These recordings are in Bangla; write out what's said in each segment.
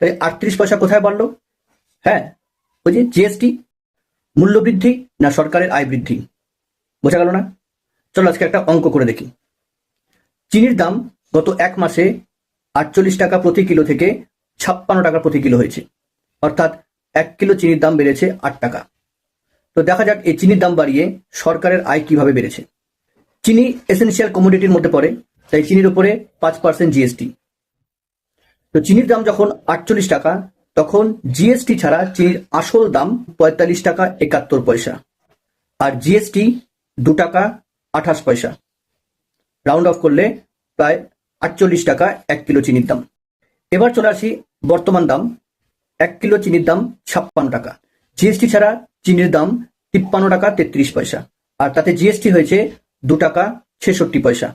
তাই 38 পয়সা কোথায় বাড়লো? হ্যাঁ, ওই যে জিএসটি, মূল্য বৃদ্ধি না সরকারের আয় বৃদ্ধি, বোঝা গেল না? চলো আজকে একটা অঙ্ক করে দেখি। চিনির দাম গত এক মাসে 48 টাকা প্রতি কিলো থেকে 56 টাকা প্রতি কিলো হয়েছে, অর্থাৎ 1 কিলো চিনির দাম বেড়েছে 8 টাকা। তো দেখা যাক এই চিনির দাম বাড়িয়ে সরকারের আয় কিভাবে বেড়েছে। চিনি এসেনশিয়াল কমোডিটির মধ্যে পড়ে, তাই চিনির উপরে 5% জিএসটি। তো চিনির দাম যখন 48 টাকা, তখন জিএসটি ছাড়া চিনির আসল দাম 45 টাকা 71 পয়সা, আর জিএসটি 2 টাকা 28 পয়সা। রাউন্ড অফ করলে প্রায় 48 টাকা 1 কিলো চিনির দাম। এবার চলে আসি বর্তমান দাম। 1 কিলো চিনির দাম 56 টাকা, জিএসটি ছাড়া চিনির দাম 53 টাকা 33 পয়সা, আর তাতে জিএসটি হয়েছে 2 টাকা 66 পয়সা।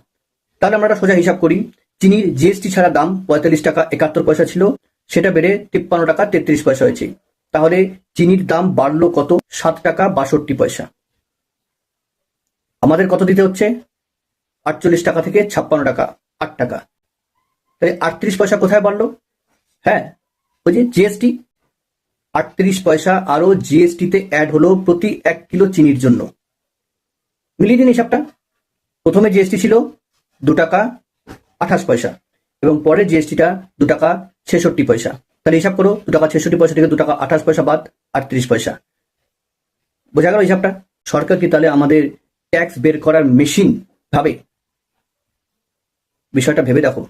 তাহলে আমরা একটা সোজা হিসাব করি। চিনির জিএসটি ছাড়া দাম 45 টাকা 71 পয়সা ছিল, সেটা বেড়ে 53 টাকা 33 পয়সা হয়েছে। তাহলে চিনির দাম বাড়লো কত? 7 টাকা 62 পয়সা। আমাদের কত দিতে হচ্ছে? 48 টাকা থেকে 56 টাকা, 8 টাকা। তাই 38 পয়সা কোথায় বাড়লো? হ্যাঁ, ওই যে জিএসটি, 38 পয়সা আরো জিএসটিতে অ্যাড হলো প্রতি 1 কিলো চিনির জন্য। মিলিয়ে দিন হিসাবটা। প্রথমে জিএসটি ছিল 2 টাকা 28 পয়সা, এবং পরে জিএসটিটা 2 টাকা 66 পয়সা। তাহলে হিসাব করো, 2 টাকা 66 পয়সা থেকে 2 টাকা 28 পয়সা বাদ 38 পয়সা। বোঝা গেল হিসাবটা? সরকার কি তাহলে আমাদের ট্যাক্স বের করার মেশিন ভাবে? বিষয়টা ভেবে দেখো।